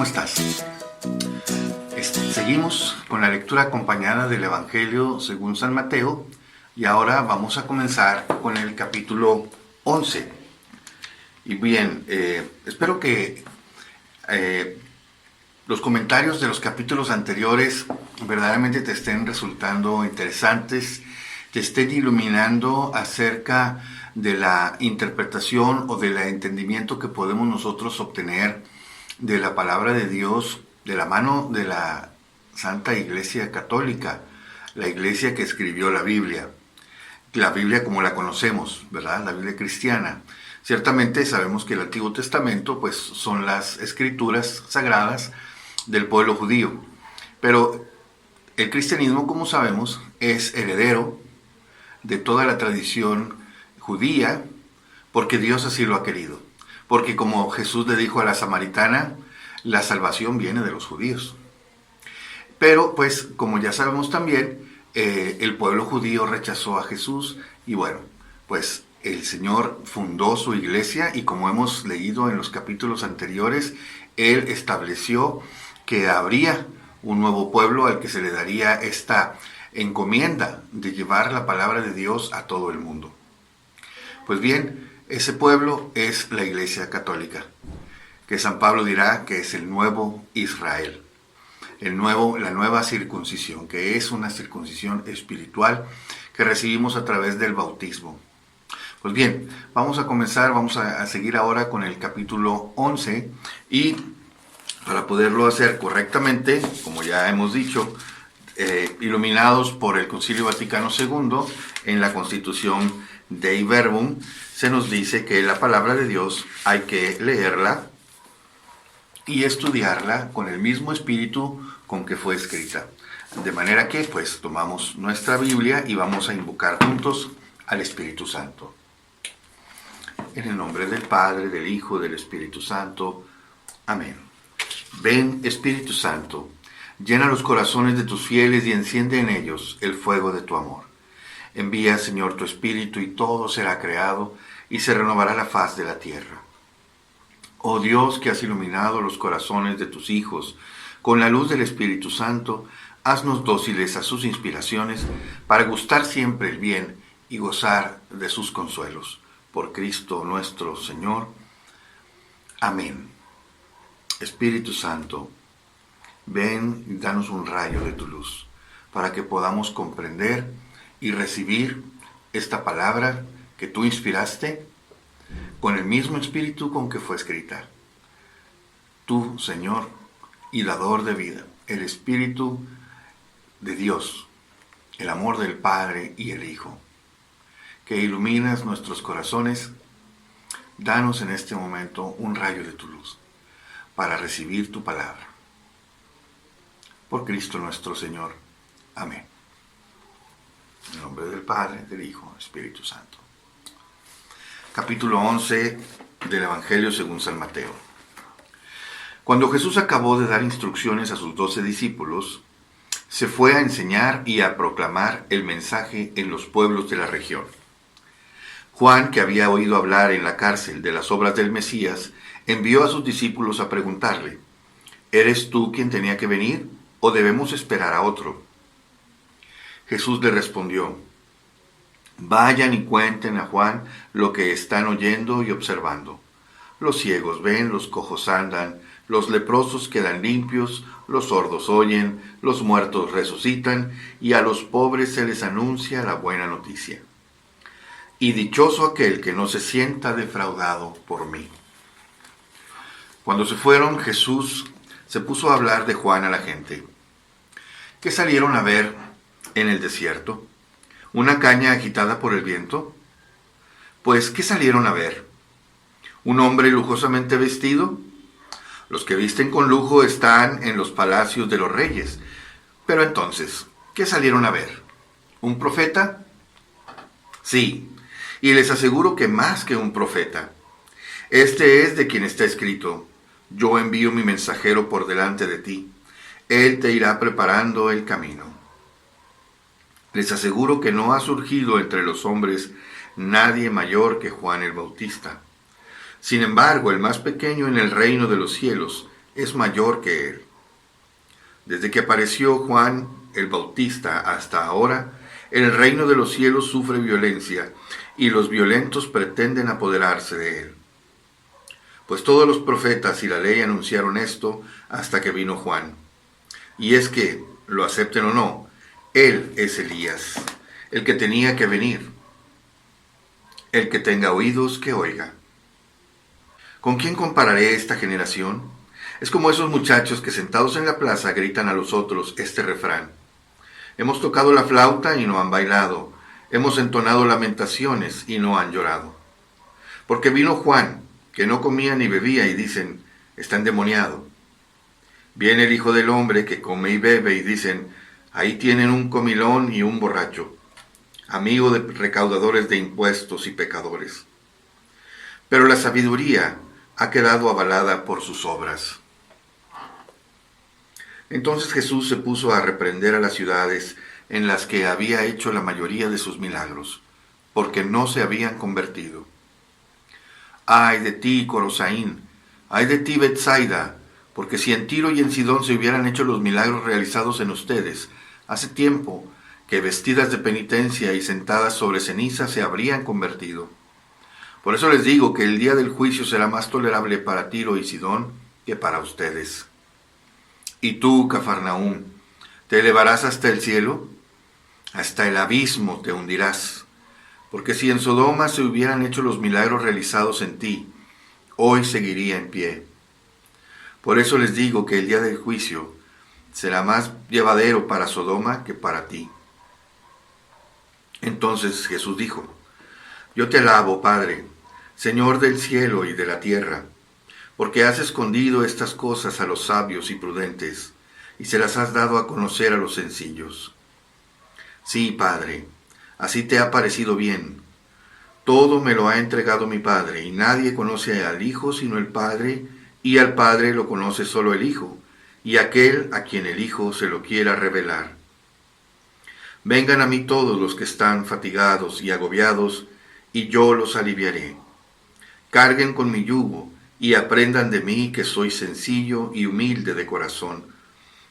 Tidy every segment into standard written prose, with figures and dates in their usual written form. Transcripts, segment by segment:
estás? Seguimos con la lectura acompañada del Evangelio según San Mateo y ahora vamos a comenzar con el capítulo 11. Y bien, espero que los comentarios de los capítulos anteriores verdaderamente te estén resultando interesantes, te estén iluminando acerca de la interpretación o del entendimiento que podemos nosotros obtener de la palabra de Dios de la mano de la Santa Iglesia Católica, la iglesia que escribió la Biblia como la conocemos, ¿verdad? La Biblia cristiana. Ciertamente sabemos que el Antiguo Testamento pues son las escrituras sagradas del pueblo judío, pero el cristianismo, como sabemos, es heredero de toda la tradición judía porque Dios así lo ha querido, porque como Jesús le dijo a la samaritana, la salvación viene de los judíos. Pero pues como ya sabemos también, el pueblo judío rechazó a Jesús y bueno, pues el Señor fundó su iglesia y como hemos leído en los capítulos anteriores, Él estableció que habría un nuevo pueblo al que se le daría esta encomienda de llevar la palabra de Dios a todo el mundo. Pues bien, ese pueblo es la Iglesia Católica, que San Pablo dirá que es el nuevo Israel, la nueva circuncisión, que es una circuncisión espiritual que recibimos a través del bautismo. Pues bien, vamos a seguir ahora con el capítulo 11 y para poderlo hacer correctamente, como ya hemos dicho, iluminados por el Concilio Vaticano II en la Constitución Dei Verbum, se nos dice que la palabra de Dios hay que leerla y estudiarla con el mismo espíritu con que fue escrita. De manera que pues tomamos nuestra Biblia y vamos a invocar juntos al Espíritu Santo. En el nombre del Padre, del Hijo, del Espíritu Santo. Amén. Ven, Espíritu Santo, llena los corazones de tus fieles y enciende en ellos el fuego de tu amor. Envía, Señor, tu Espíritu y todo será creado y se renovará la faz de la tierra. Oh Dios, que has iluminado los corazones de tus hijos con la luz del Espíritu Santo, haznos dóciles a sus inspiraciones para gustar siempre el bien y gozar de sus consuelos. Por Cristo nuestro Señor. Amén. Espíritu Santo, ven y danos un rayo de tu luz para que podamos comprender y recibir esta palabra que tú inspiraste con el mismo espíritu con que fue escrita. Tú, Señor, y dador de vida, el Espíritu de Dios, el amor del Padre y el Hijo, que iluminas nuestros corazones, danos en este momento un rayo de tu luz para recibir tu palabra. Por Cristo nuestro Señor. Amén. En el nombre del Padre, del Hijo, Espíritu Santo. Capítulo 11 del Evangelio según San Mateo. Cuando Jesús acabó de dar instrucciones a sus 12 discípulos, se fue a enseñar y a proclamar el mensaje en los pueblos de la región. Juan, que había oído hablar en la cárcel de las obras del Mesías, envió a sus discípulos a preguntarle, ¿eres tú quien tenía que venir o debemos esperar a otro? Jesús le respondió, vayan y cuenten a Juan lo que están oyendo y observando. Los ciegos ven, los cojos andan, los leprosos quedan limpios, los sordos oyen, los muertos resucitan, y a los pobres se les anuncia la buena noticia. Y dichoso aquel que no se sienta defraudado por mí. Cuando se fueron, Jesús se puso a hablar de Juan a la gente. ¿Qué salieron a ver en el desierto? ¿Una caña agitada por el viento? Pues, ¿qué salieron a ver? ¿Un hombre lujosamente vestido? Los que visten con lujo están en los palacios de los reyes. Pero entonces, ¿qué salieron a ver? ¿Un profeta? Sí, y les aseguro que más que un profeta. Este es de quien está escrito, yo envío mi mensajero por delante de ti. Él te irá preparando el camino. Les aseguro que no ha surgido entre los hombres nadie mayor que Juan el Bautista. Sin embargo, el más pequeño en el reino de los cielos es mayor que él. Desde que apareció Juan el Bautista hasta ahora, el reino de los cielos sufre violencia y los violentos pretenden apoderarse de él. Pues todos los profetas y la ley anunciaron esto hasta que vino Juan. Y es que, lo acepten o no, él es Elías, el que tenía que venir. El que tenga oídos, que oiga. ¿Con quién compararé esta generación? Es como esos muchachos que sentados en la plaza gritan a los otros este refrán. Hemos tocado la flauta y no han bailado. Hemos entonado lamentaciones y no han llorado. Porque vino Juan, que no comía ni bebía, y dicen, está endemoniado. Viene el Hijo del Hombre, que come y bebe, y dicen, ahí tienen un comilón y un borracho, amigo de recaudadores de impuestos y pecadores. Pero la sabiduría ha quedado avalada por sus obras. Entonces Jesús se puso a reprender a las ciudades en las que había hecho la mayoría de sus milagros, porque no se habían convertido. ¡Ay de ti, Corosaín! ¡Ay de ti, Betsaida! Porque si en Tiro y en Sidón se hubieran hecho los milagros realizados en ustedes, hace tiempo que vestidas de penitencia y sentadas sobre ceniza se habrían convertido. Por eso les digo que el día del juicio será más tolerable para Tiro y Sidón que para ustedes. Y tú, Cafarnaúm, ¿te elevarás hasta el cielo? Hasta el abismo te hundirás. Porque si en Sodoma se hubieran hecho los milagros realizados en ti, hoy seguiría en pie. Por eso les digo que el día del juicio será más llevadero para Sodoma que para ti. Entonces Jesús dijo, yo te alabo, Padre, Señor del cielo y de la tierra, porque has escondido estas cosas a los sabios y prudentes, y se las has dado a conocer a los sencillos. Sí, Padre, así te ha parecido bien. Todo me lo ha entregado mi Padre, y nadie conoce al Hijo sino el Padre, y al Padre lo conoce solo el Hijo, y aquel a quien el Hijo se lo quiera revelar. Vengan a mí todos los que están fatigados y agobiados, y yo los aliviaré. Carguen con mi yugo, y aprendan de mí que soy sencillo y humilde de corazón,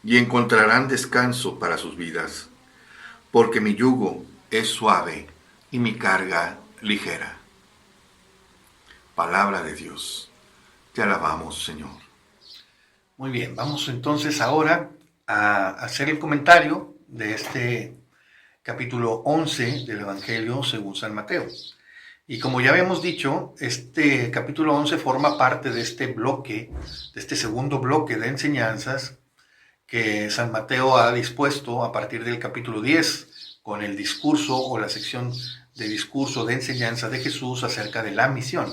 y encontrarán descanso para sus vidas, porque mi yugo es suave y mi carga ligera. Palabra de Dios. Te alabamos, Señor. Muy bien, vamos entonces ahora a hacer el comentario de este capítulo 11 del Evangelio según San Mateo. Y como ya habíamos dicho, este capítulo 11 forma parte de este bloque, de este segundo bloque de enseñanzas que San Mateo ha dispuesto a partir del capítulo 10, con el discurso o la sección de discurso de enseñanza de Jesús acerca de la misión.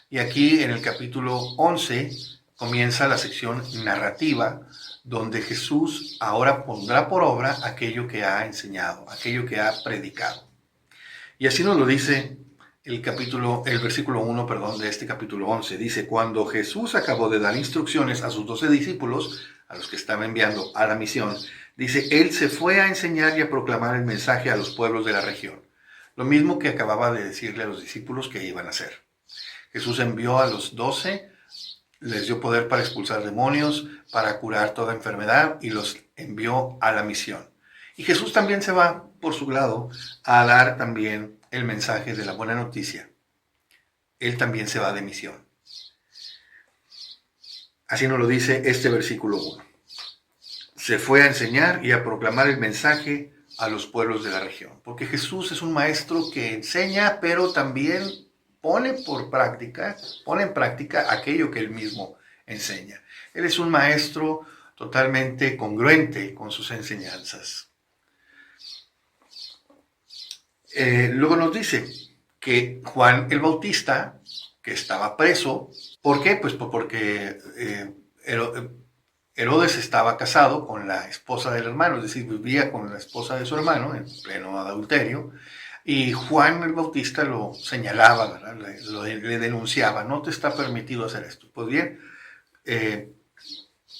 Y aquí en el capítulo 11 comienza la sección narrativa, donde Jesús ahora pondrá por obra aquello que ha enseñado, aquello que ha predicado. Y así nos lo dice el versículo 1, de este capítulo 11. Dice, cuando Jesús acabó de dar instrucciones a sus 12 discípulos, a los que estaba enviando a la misión, dice, él se fue a enseñar y a proclamar el mensaje a los pueblos de la región. Lo mismo que acababa de decirle a los discípulos que iban a hacer. Jesús envió a los 12, les dio poder para expulsar demonios, para curar toda enfermedad, y los envió a la misión. Y Jesús también se va, por su lado, a dar también el mensaje de la buena noticia. Él también se va de misión. Así nos lo dice este versículo 1. Se fue a enseñar y a proclamar el mensaje a los pueblos de la región. Porque Jesús es un maestro que enseña, pero también pone en práctica aquello que él mismo enseña. Él es un maestro totalmente congruente con sus enseñanzas. Luego nos dice que Juan el Bautista, que estaba preso, ¿por qué? Pues porque Herodes estaba casado con la esposa del hermano, es decir, vivía con la esposa de su hermano en pleno adulterio, y Juan el Bautista lo señalaba, ¿verdad? Le denunciaba, no te está permitido hacer esto. Pues bien,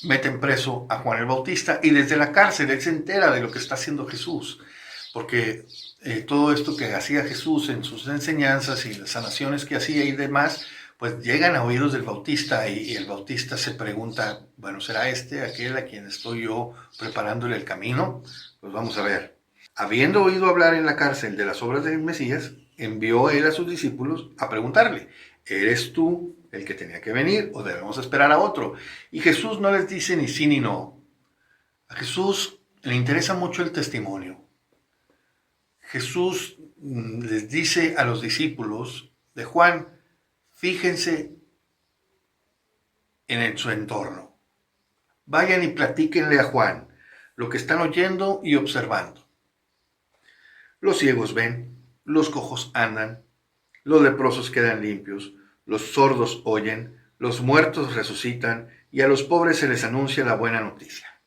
meten preso a Juan el Bautista, y desde la cárcel él se entera de lo que está haciendo Jesús, porque todo esto que hacía Jesús en sus enseñanzas y las sanaciones que hacía y demás, pues llegan a oídos del Bautista y el Bautista se pregunta, bueno, ¿será este aquel a quien estoy yo preparándole el camino? Pues vamos a ver. Habiendo oído hablar en la cárcel de las obras del Mesías, envió él a sus discípulos a preguntarle, ¿eres tú el que tenía que venir o debemos esperar a otro? Y Jesús no les dice ni sí ni no. A Jesús le interesa mucho el testimonio. Jesús les dice a los discípulos de Juan, fíjense en su entorno. Vayan y platíquenle a Juan lo que están oyendo y observando. Los ciegos ven, los cojos andan, los leprosos quedan limpios, los sordos oyen, los muertos resucitan y a los pobres se les anuncia la buena noticia.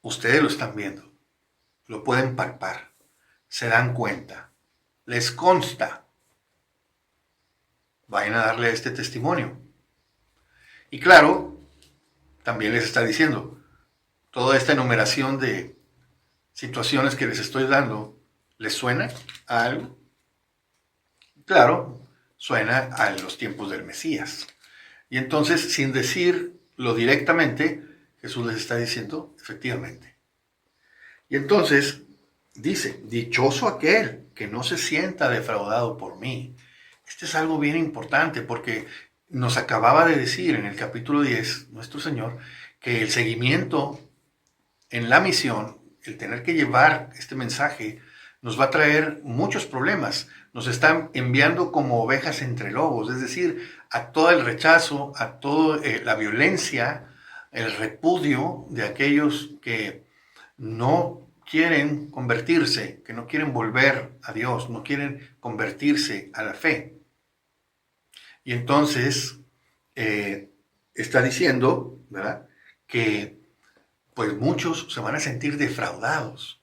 Ustedes lo están viendo, lo pueden palpar, se dan cuenta, les consta. Vayan a darle este testimonio. Y claro, también les está diciendo, toda esta enumeración de situaciones que les estoy dando, ¿les suena a algo? Claro, suena a los tiempos del Mesías. Y entonces, sin decirlo directamente, Jesús les está diciendo, efectivamente. Y entonces dice, dichoso aquel que no se sienta defraudado por mí. Este es algo bien importante porque nos acababa de decir en el capítulo 10, nuestro Señor, que el seguimiento en la misión, el tener que llevar este mensaje, nos va a traer muchos problemas. Nos están enviando como ovejas entre lobos, es decir, a todo el rechazo, a toda la violencia, el repudio de aquellos que no quieren convertirse, que no quieren volver a Dios, no quieren convertirse a la fe. Y entonces está diciendo, ¿verdad?, que pues muchos se van a sentir defraudados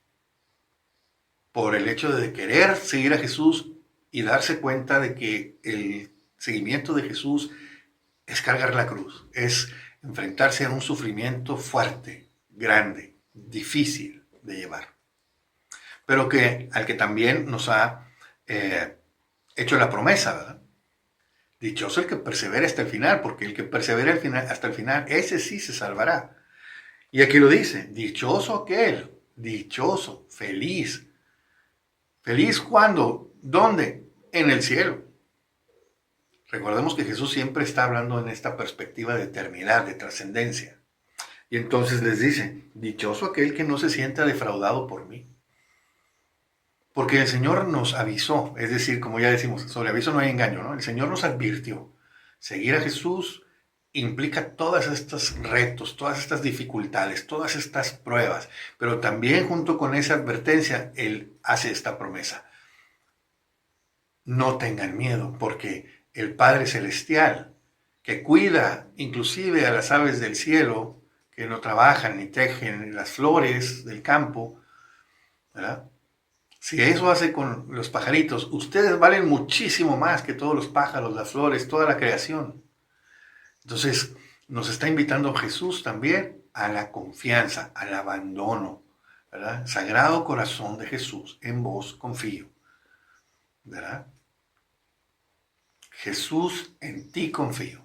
por el hecho de querer seguir a Jesús y darse cuenta de que el seguimiento de Jesús es cargar la cruz, es enfrentarse a un sufrimiento fuerte, grande, difícil de llevar. Pero al que también nos ha hecho la promesa, ¿verdad? Dichoso el que persevera hasta el final, porque el que persevera hasta el final, ese sí se salvará. Y aquí lo dice, dichoso aquel, dichoso, feliz. ¿Feliz cuándo? ¿Dónde? En el cielo. Recordemos que Jesús siempre está hablando en esta perspectiva de eternidad, de trascendencia. Y entonces les dice, dichoso aquel que no se sienta defraudado por mí. Porque el Señor nos avisó, es decir, como ya decimos, sobre aviso no hay engaño, ¿no? El Señor nos advirtió, seguir a Jesús implica todos estos retos, todas estas dificultades, todas estas pruebas, pero también junto con esa advertencia, Él hace esta promesa. No tengan miedo, porque el Padre Celestial, que cuida inclusive a las aves del cielo, que no trabajan ni tejen las flores del campo, ¿verdad? Si eso hace con los pajaritos, ustedes valen muchísimo más que todos los pájaros, las flores, toda la creación. Entonces, nos está invitando Jesús también a la confianza, al abandono, ¿verdad? Sagrado corazón de Jesús, en vos confío, ¿verdad? Jesús, en ti confío.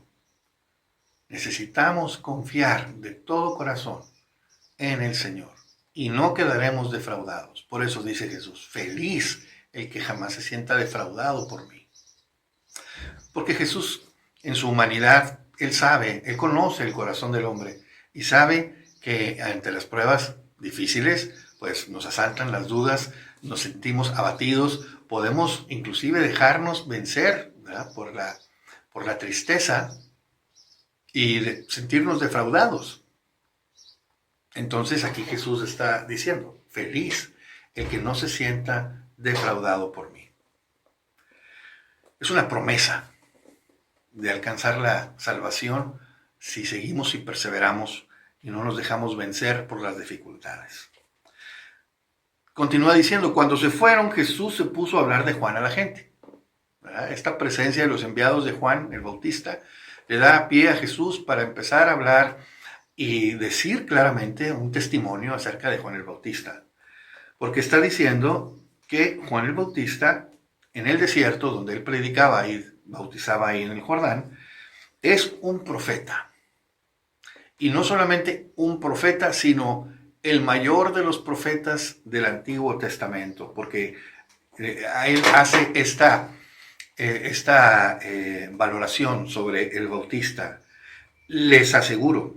Necesitamos confiar de todo corazón en el Señor y no quedaremos defraudados. Por eso dice Jesús, feliz el que jamás se sienta defraudado por mí. Porque Jesús, en su humanidad, Él sabe, Él conoce el corazón del hombre y sabe que ante las pruebas difíciles, pues nos asaltan las dudas, nos sentimos abatidos, podemos inclusive dejarnos vencer, ¿verdad?, por la tristeza y sentirnos defraudados. Entonces aquí Jesús está diciendo, feliz el que no se sienta defraudado por mí. Es una promesa de alcanzar la salvación si seguimos y perseveramos y no nos dejamos vencer por las dificultades. Continúa diciendo, cuando se fueron, Jesús se puso a hablar de Juan a la gente. ¿Verdad? Esta presencia de los enviados de Juan el Bautista le da pie a Jesús para empezar a hablar y decir claramente un testimonio acerca de Juan el Bautista. Porque está diciendo que Juan el Bautista, en el desierto donde él predicaba y bautizaba ahí en el Jordán, es un profeta. Y no solamente un profeta, sino el mayor de los profetas del Antiguo Testamento, porque él hace esta valoración sobre el Bautista. Les aseguro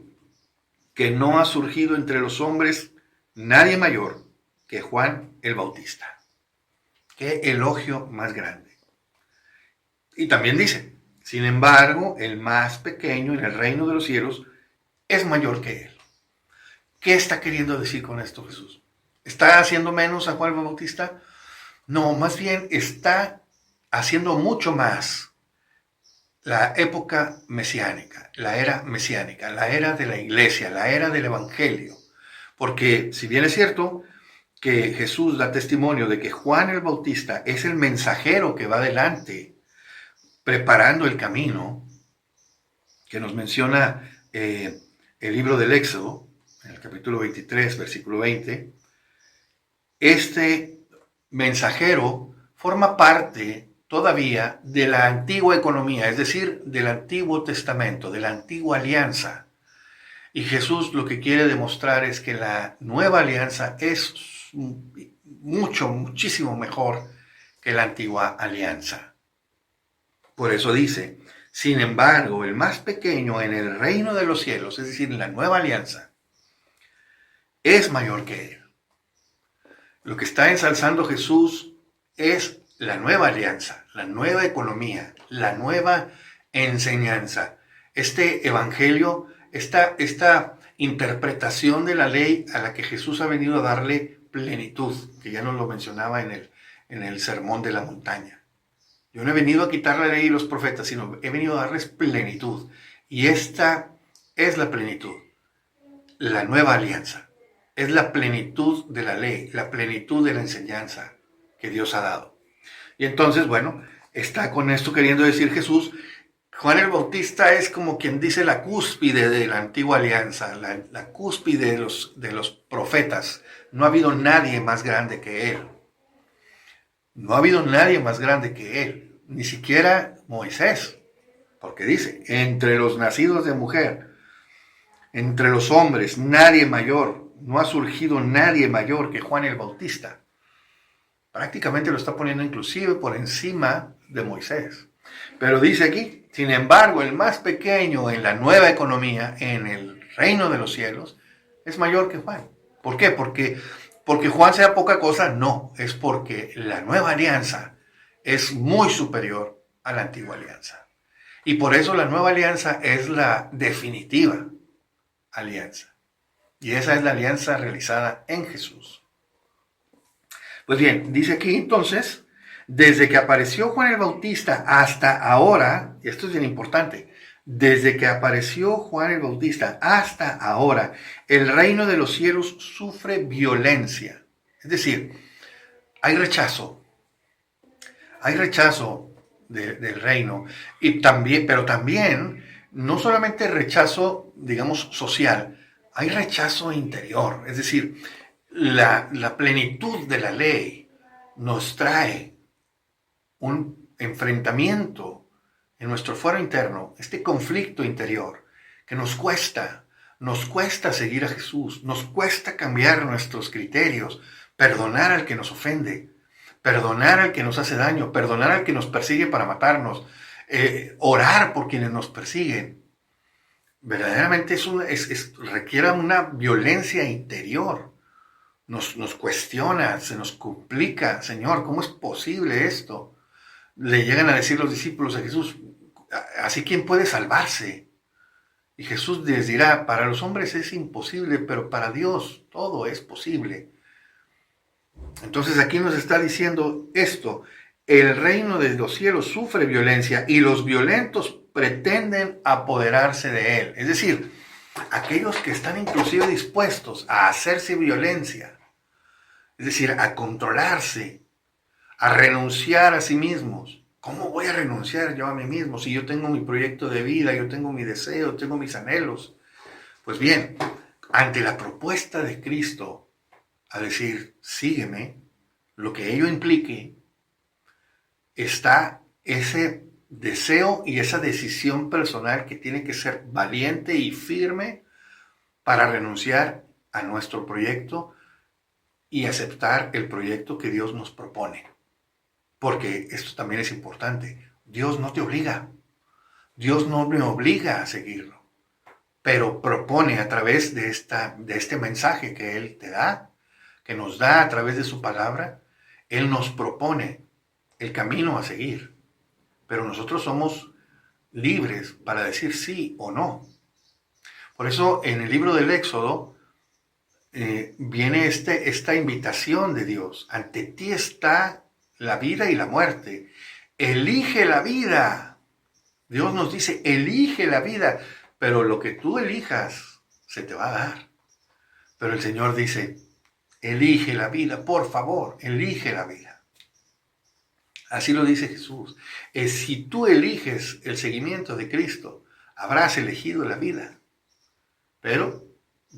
que no ha surgido entre los hombres nadie mayor que Juan el Bautista. Qué elogio más grande. Y también dice, sin embargo, el más pequeño en el reino de los cielos es mayor que él. ¿Qué está queriendo decir con esto Jesús? ¿Está haciendo menos a Juan el Bautista? No, más bien está haciendo mucho más la época mesiánica, la era mesiánica, la era de la iglesia, la era del evangelio. Porque si bien es cierto que Jesús da testimonio de que Juan el Bautista es el mensajero que va adelante preparando el camino, que nos menciona el libro del Éxodo, en el capítulo 23, versículo 20, este mensajero forma parte todavía de la antigua economía, es decir, del Antiguo Testamento, de la antigua alianza. Y Jesús lo que quiere demostrar es que la nueva alianza es muchísimo mejor que la antigua alianza. Por eso dice, sin embargo, el más pequeño en el reino de los cielos, es decir, en la nueva alianza, es mayor que él. Lo que está ensalzando Jesús es la nueva alianza, la nueva economía, la nueva enseñanza. Este evangelio, esta interpretación de la ley a la que Jesús ha venido a darle plenitud, que ya nos lo mencionaba en el Sermón de la Montaña. Yo no he venido a quitar la ley y los profetas, sino he venido a darles plenitud. Y esta es la plenitud, la nueva alianza. Es la plenitud de la ley, la plenitud de la enseñanza que Dios ha dado. Y entonces, bueno, está con esto queriendo decir Jesús, Juan el Bautista es como quien dice la cúspide de la antigua alianza, la cúspide de los profetas. No ha habido nadie más grande que él. No ha habido nadie más grande que él, ni siquiera Moisés, porque dice, entre los nacidos de mujer, entre los hombres, nadie mayor, no ha surgido nadie mayor que Juan el Bautista. Prácticamente lo está poniendo inclusive por encima de Moisés. Pero dice aquí, sin embargo, el más pequeño en la nueva economía, en el reino de los cielos, es mayor que Juan. ¿Por qué? Porque Juan sea poca cosa, no, es porque la nueva alianza es muy superior a la antigua alianza. Y por eso la nueva alianza es la definitiva alianza. Y esa es la alianza realizada en Jesús. Pues bien, dice aquí entonces, desde que apareció Juan el Bautista hasta ahora, y esto es bien importante, desde que apareció Juan el Bautista hasta ahora, el reino de los cielos sufre violencia. Es decir, hay rechazo del reino, y también, pero también, no solamente rechazo, digamos, social, hay rechazo interior. Es decir, la plenitud de la ley nos trae un enfrentamiento en nuestro fuero interno, este conflicto interior que nos cuesta seguir a Jesús, nos cuesta cambiar nuestros criterios, perdonar al que nos ofende, perdonar al que nos hace daño, perdonar al que nos persigue para matarnos, orar por quienes nos persiguen. Verdaderamente requiere una violencia interior. Nos cuestiona, se nos complica. Señor, ¿cómo es posible esto? Le llegan a decir los discípulos a Jesús, ¿así quién puede salvarse? Y Jesús les dirá, para los hombres es imposible, pero para Dios todo es posible. Entonces aquí nos está diciendo esto, el reino de los cielos sufre violencia y los violentos pretenden apoderarse de él. Es decir, aquellos que están inclusive dispuestos a hacerse violencia, es decir, a controlarse, a renunciar a sí mismos. ¿Cómo voy a renunciar yo a mí mismo si yo tengo mi proyecto de vida, yo tengo mi deseo, tengo mis anhelos? Pues bien, ante la propuesta de Cristo a decir, sígueme, lo que ello implique, está ese deseo y esa decisión personal que tiene que ser valiente y firme para renunciar a nuestro proyecto y aceptar el proyecto que Dios nos propone. Porque esto también es importante. Dios no te obliga. Dios no me obliga a seguirlo. Pero propone a través de este mensaje que Él te da, que nos da a través de su palabra, Él nos propone el camino a seguir. Pero nosotros somos libres para decir sí o no. Por eso en el libro del Éxodo viene esta invitación de Dios. Ante ti está la vida y la muerte. Elige la vida. Dios nos dice, elige la vida, pero lo que tú elijas se te va a dar. Pero el Señor dice, elige la vida, por favor, elige la vida. Así lo dice Jesús. Si tú eliges el seguimiento de Cristo, habrás elegido la vida. Pero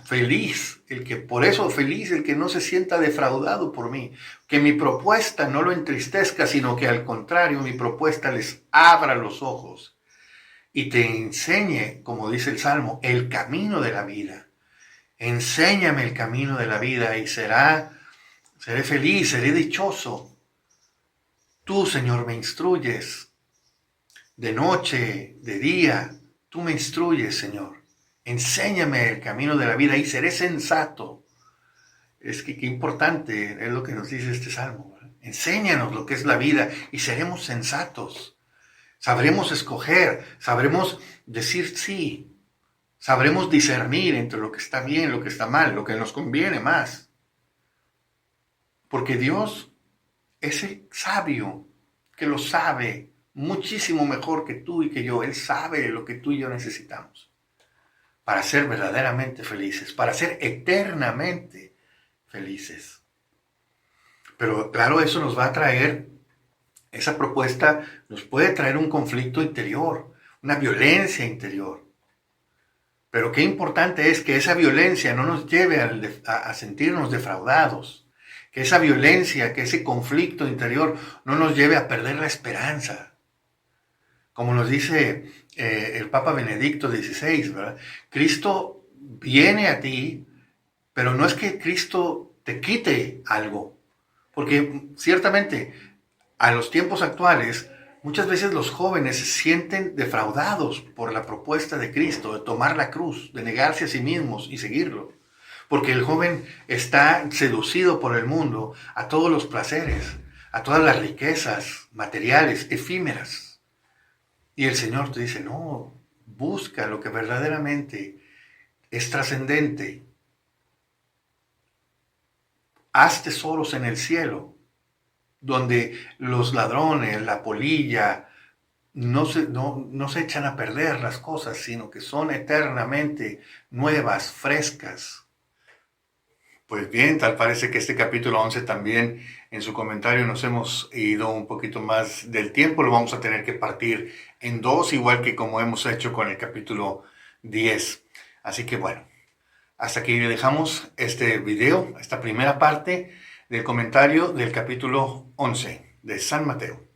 feliz el que no se sienta defraudado por mí, que mi propuesta no lo entristezca, sino que al contrario, mi propuesta les abra los ojos y te enseñe, como dice el Salmo, el camino de la vida. Enséñame el camino de la vida y seré feliz, seré dichoso. Tú, Señor, me instruyes de noche, de día, tú me instruyes, Señor. Enséñame el camino de la vida y seré sensato. Es que qué importante es lo que nos dice este salmo, ¿verdad? Enséñanos lo que es la vida y seremos sensatos. Sabremos escoger, sabremos decir sí. Sabremos discernir entre lo que está bien, lo que está mal, lo que nos conviene más. Porque Dios es el sabio que lo sabe muchísimo mejor que tú y que yo. Él sabe lo que tú y yo necesitamos para ser verdaderamente felices, para ser eternamente felices. Pero claro, eso nos va a traer, esa propuesta nos puede traer un conflicto interior, una violencia interior. Pero qué importante es que esa violencia no nos lleve a sentirnos defraudados, que esa violencia, que ese conflicto interior no nos lleve a perder la esperanza. Como nos dice el Papa Benedicto XVI, ¿verdad? Cristo viene a ti, pero no es que Cristo te quite algo, porque ciertamente a los tiempos actuales muchas veces los jóvenes se sienten defraudados por la propuesta de Cristo de tomar la cruz, de negarse a sí mismos y seguirlo, porque el joven está seducido por el mundo a todos los placeres, a todas las riquezas materiales, efímeras. Y el Señor te dice, no, busca lo que verdaderamente es trascendente. Haz tesoros en el cielo, donde los ladrones, la polilla, no se echan a perder las cosas, sino que son eternamente nuevas, frescas. Pues bien, tal parece que este capítulo 11 también, en su comentario nos hemos ido un poquito más del tiempo, lo vamos a tener que partir en dos, igual que como hemos hecho con el capítulo 10. Así que bueno, hasta aquí dejamos este video, esta primera parte del comentario del capítulo 11 de San Mateo.